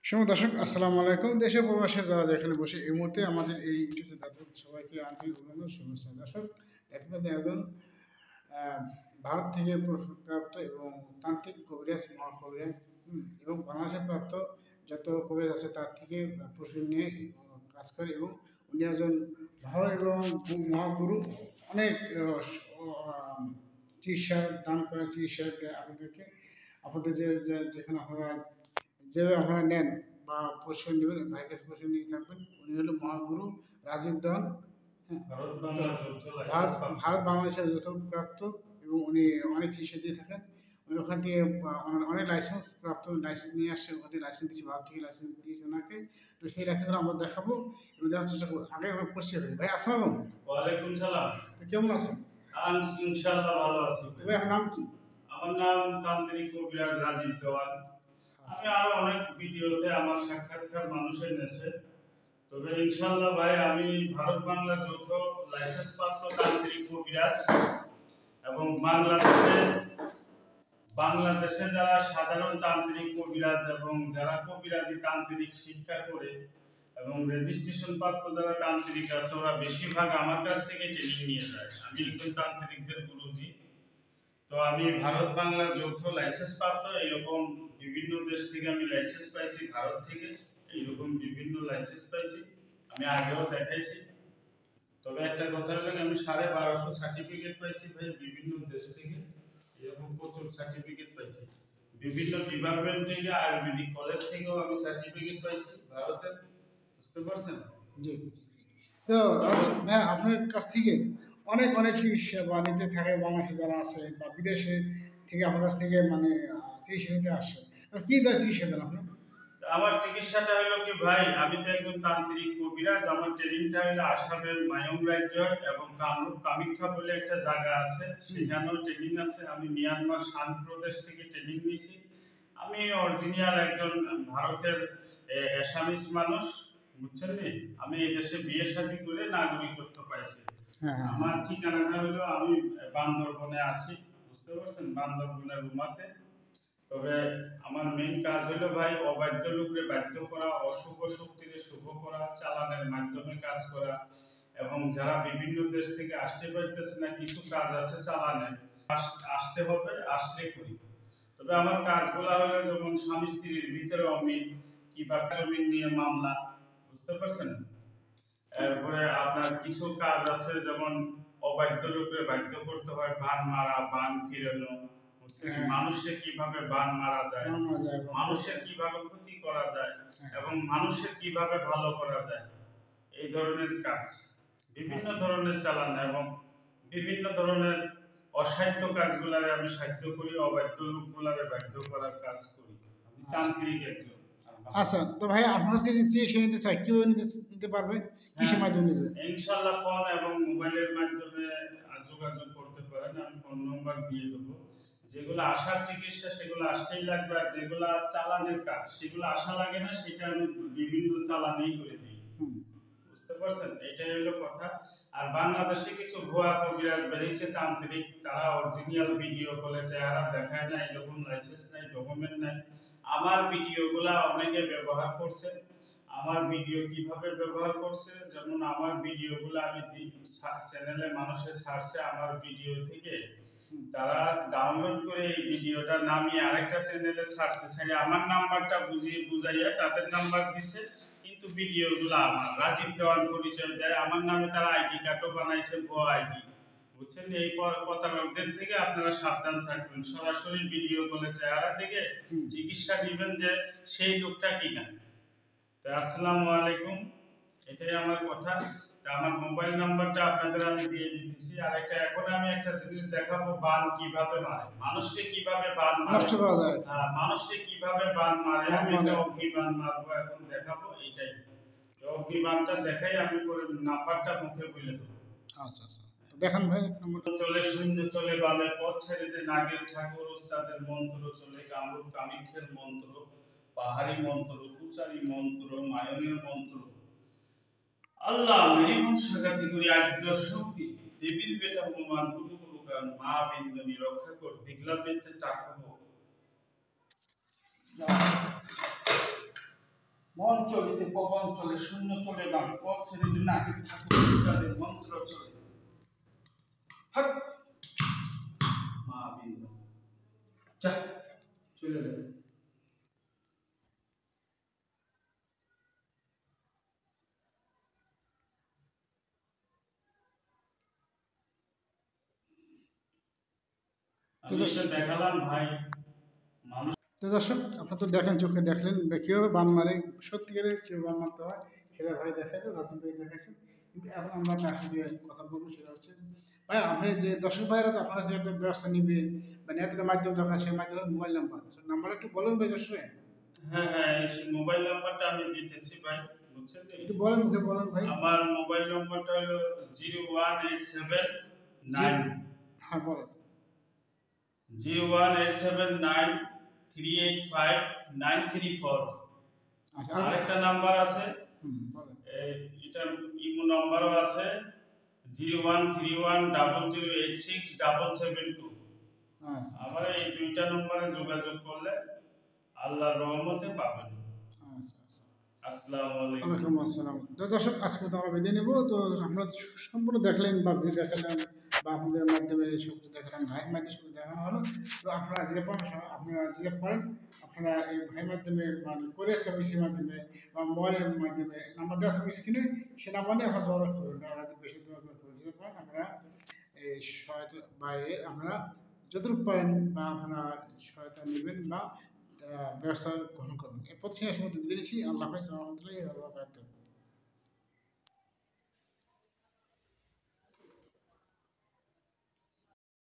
দর্শক আসসালামু আলাইকুম। দেশে প্রবাসে যারা যেখানে বসে এই মুহূর্তে আমাদের এই ইউটিউবে দেখতে সবাইকে আন্তরিক অভিনন্দন শুভেচ্ছা। দর্শক দেখতে পাচ্ছেন একজন আহ, ভারত থেকে প্রাপ্ত এবং তান্ত্রিক কবিরাজ মহাকবিরাজ এবং বাংলাদেশে প্রাপ্ত যত কবিরাজ আছে তার থেকে প্রশিক্ষণ নিয়ে কাজ করে এবং উনি একজন ভালো এবং মহাগুরু। অনেক চিকিৎসা দান করেন, চিকিৎসা দেয় আপনাদেরকে। আপনাদের যেখানে আপনারা যেভাবে আপনারা নেন বা প্রশিক্ষণ নেবেন, ভাইয়ের কাছে প্রশিক্ষণ নিয়ে থাকবেন। উনি হলো মহাগুরু রাজীব দেওয়ান। হ্যাঁ, ভারত বাংলাদেশের যৌথ প্রাপ্ত এবং উনি অনেক চিকিৎসা দিয়ে থাকেন। উনি ওখান থেকে অনেক লাইসেন্স প্রাপ্ত, লাইসেন্স নিয়ে আসছে। ওখান থেকে লাইসেন্স দিয়েছে, ভারত থেকে লাইসেন্স দিয়েছে ওনাকে। তো সেই লাইসেন্সগুলো আমরা দেখাবো এবং দেখার চেষ্টা করবো। আগে আমরা পরিচয় করি। ভাই আসসালাম। ওয়ালাইকুম সালাম। তো কেমন আছেন? ইনশাআল্লাহ ভালো আছি। ভাই আপনার নাম কি? আমার নাম তান্ত্রিক কবিরাজ রাজীব দেওয়ান। আমি আরো অনেক ভিডিওতে আমার সাক্ষাৎকার মানুষের নেছে। তবে ইনশাআল্লাহ ভাই আমি ভারত বাংলা যৌথ লাইসেন্স প্রাপ্ত তান্ত্রিক কবিরাজ এবং বাংলাদেশে যারা সাধারণ তান্ত্রিক কবিরাজ এবং যারা কবিরাজি তান্ত্রিক শিক্ষা করে এবং রেজিস্ট্রেশন প্রাপ্ত যারা তান্ত্রিক আছে ওরা বেশিরভাগ আমার কাছ থেকে ট্রেনিং নিয়ে যায়। আমি একজন তান্ত্রিকদের গুরুজি। তো আমি ভারত বাংলা যৌথ লাইসেন্স প্রাপ্ত, এরকম বিভিন্ন দেশ থেকে আমি লাইসেন্স পাইছি, ভারত থেকে এইরকম বিভিন্ন লাইসেন্স পাইছি, আমি আগেও দেখাইছি। তবে একটা কথা হলো আমি 1250 সার্টিফিকেট পাইছি ভাই বিভিন্ন দেশ থেকে, এরকম প্রচুর সার্টিফিকেট পাইছি। বিভিন্ন ডিপার্টমেন্ট থেকে, আয়ুর্বেদিক কলেজ থেকেও আমি সার্টিফিকেট পাইছি ভারতের। বুঝতে পারছেন? জি। তো ভাই আপনার কাছ থেকে অনেক অনেক চিকিৎসা বা নিতে থাকে বাংলাদেশে যারা আছে বা বিদেশে থেকে আপনার কাছ থেকে মানে চিকিৎসা নিতে আসে। কি চিকিৎসা দেন আপনি? আমার চিকিৎসাটা হলো কি ভাই, আমি তো একজন তান্ত্রিক কবিরাজ। আমার ট্রেনিংটা হলো আসামের মায়ং রাজ্য এবং কামরূপ কামাখ্যা বলে একটা জায়গা আছে, সেখানেও ট্রেনিং আছে। আমি মিয়ানমার শান প্রদেশ থেকে ট্রেনিং নিয়েছি। আমি অরিজিনাল একজন ভারতের অ্যাসামিস মানুষ, বুঝছেন নি? আমি এই দেশে বিয়ে শাদী করে নাগরিকত্ব পাইছি। আমার ঠিকানাটা হলো, আমি বান্দরবনে আছি, বুঝতে পারছেন, বান্দরবনের রুমাতে। তবে আমার মেইন কাজ হলো ভাই অবাধ্য লোককে বাধ্য করা, অশুভ শক্তিকে শুভ করা, চালানের মাধ্যমে কাজ করা। এবং যারা বিভিন্ন দেশ থেকে আসতে পারতেছে না, কিছু কাজ আছে চালানের, আসতে হবে, আসলে করি। তবে আমার কাজগুলো হলো যেমন স্বামী স্ত্রীর ভিতরে অমিল কিংবা জমিন নিয়ে মামলা, বুঝতে পারছেন। এরপরে আপনার কিছু কাজ আছে যেমন অবাধ্য লোককে বাধ্য করতে হয়, বান মারা, বান ফিরানো, মানুষকে কিভাবে বান মারা যায়, মানুষের কিভাবে ক্ষতি করা যায় এবং মানুষের কিভাবে ভালো করা যায়, এই ধরনের কাজ। বিভিন্ন ধরনের চালান এবং বিভিন্ন ধরনের অসাধ্য কাজগুলারে আমি সাধ্য করি, অবাধ্য লোকগুলারে বাধ্য করার কাজ করি। আমি তান্ত্রিক একজন। আচ্ছা, তো ভাই আপনার কাছ থেকে চিকিৎসা নিতে চাই, কিভাবে নিতে পারবে, কিসের মাধ্যমে নেবে? ইনশাআল্লাহ ফোন এবং মোবাইলের মাধ্যমে যোগাযোগ করতে পারেন। আমি ফোন নম্বর দিয়ে দেবো। যেগুলো আশার চিকিৎসা সেগুলো আসতেই লাগবে, আর যেগুলো চালানের কাজ সেগুলো আসা লাগে না, সেটা আমি বিভিন্ন চালানেই করে দিই। বুঝতে পারছেন? এটাই হলো কথা। আর বাংলাদেশে কিছু ভুয়া কবিরাজ বেরিয়েছে তান্ত্রিক, তারা অরিজিনাল ভিডিও কলে চেহারা দেখায় না, এরকম লাইসেন্স নাই, ডকুমেন্ট নাই। আমার ভিডিওগুলা অনেকে ব্যবহার করছে। আমার ভিডিও কিভাবে ব্যবহার করছে, যেমন আমার ভিডিওগুলো আমি চ্যানেলে মানুষের সার্চে আমার ভিডিও থেকে তারা ডাউনলোড করে এই ভিডিওটা নামিয়ে আরেকটা চ্যানেলে সার্চে ছেড়ে আমার নাম্বারটা বুঝাইয়া তাদের নাম্বার দিছে, কিন্তু ভিডিওগুলো আমার রাজীব দেওয়ান পরিচয় দেয়, আমার নামে তারা আইডি কার্ডও বানাইছে, ভুয়া আইডি। বুঝছেন? এই প্রতারকদের থেকে আপনারা সাবধান থাকবেন। সরাসরি ভিডিও কলে চেহারা থেকে চিকিৎসা দিবেন যে সেই লোকটা কিনা। তো আসসালামু আলাইকুম, এটাই আমার কথা। আমার মোবাইল নাম্বারটা আপনাদের আমি দিয়ে দিতেছি। আর এখন আমি একটা জিনিস দেখাবো, বান কিভাবে মারে, মানুষকে কিভাবে বান নষ্ট করা যায়। মানুষকে কিভাবে বান মারে, আমি একটা অগ্নিবাণ মারবো, এখন দেখাবো। এটাই অগ্নিবাণটা দেখাই, আমি পরে নাম্বারটা মুখে বলে দেবো। আচ্ছা আচ্ছা, দেখান ভাই। চলে শূন্য চলে বালে পথ ছেড়ে দে, নাগের ঠাকুর ওস্তাদের মন্ত্র চলে, কামরূপ কামাখ্যার মন্ত্র, পাহাড়ি মন্ত্র, কুচারি মন্ত্র, মায়নের মন্ত্র। আল্লাহ মেরি মন সাজাতি করি আদ্য শক্তি, দেবীর বেটা হনুমান গুরু গুরু গান, মা বিন্দনী রক্ষা কর, দিগলা বেতে টাকাবো। মন চলিতে পবন চলে, শূন্য চলে না, পথ ছেড়ে নাকি ঠাকুর মন্ত্র চলে। হট মা বিন্দু যা চলে যাবে। আমি এটা দেখালাম ভাই মানুষ। তো দর্শক আপনারা তো দেখলেন, চোখে দেখলেন কীভাবে বাম মারে, সত্যিকারের কীভাবে বাম মারতে হয় সেটা ভাই দেখাইলো, রাজীব ভাই দেখাইছেন। কিন্তু এখন আমরা কার সাথে কথা বলবো সেটা হচ্ছে ভাই, আপনি যে দর্শক ভাইরা তো আপনার যে একটা ব্যবস্থা নিবে বা নেটের মাধ্যম দরকার, সেই মাধ্যমে মোবাইল নাম্বার একটু বলুন ভাই দর্শক। হ্যাঁ হ্যাঁ, এই মোবাইল নাম্বারটা আমি দিতেছি ভাই, বুঝছেন? একটু বলেন, মুখে বলেন ভাই। আমার মোবাইল নাম্বারটা হলো 01879। হ্যাঁ বলেন। 01879385934। আচ্ছা, আরেকটা নাম্বার আছে, বলেন। এটা ইমো নাম্বারও আছে, 013100867772। আচ্ছা আমার এই দুইটা নম্বরে যোগাযোগ করলে আল্লাহর রহমতে পাবেন। আচ্ছা। আসসালামু আলাইকুম। ওয়ালাইকুম আসসালাম। তো দর্শক আজকে তো আমরা বিদায় নেব। তো আপনারা সম্পূর্ণ দেখলেন বা ভিডিও দেখালেন বা আপনাদের মাধ্যমে সব কিছু দেখালাম, ভাইয়ের মাধ্যমে সব দেখানো হলো। তো আপনারা যেটা পারেন আপনারা যেটা পারেন আপনারা এই ভাইয়ের মাধ্যমে মানে কোরিয়ার সার্ভিসের মাধ্যমে বা মোবাইলের মাধ্যমে নাম্বার দেওয়া থাকবে স্ক্রিনে, সে নাম্বার নিয়ে আপনারা যোগাযোগ করবেন। রাতে বেশি যোগাযোগ করবেন, যেটা পারেন আপনারা এই সহায়তা বাইরে আমরা যতটুকু পারেন বা আপনারা সহায়তা নেবেন বা ব্যবস্থা গ্রহণ করবেন। এরপর থেকে সময় বিদায় নিচ্ছি। আল্লাহ হাফেজ, রহমতুল্লাহি ওয়া বারাকাতুহু।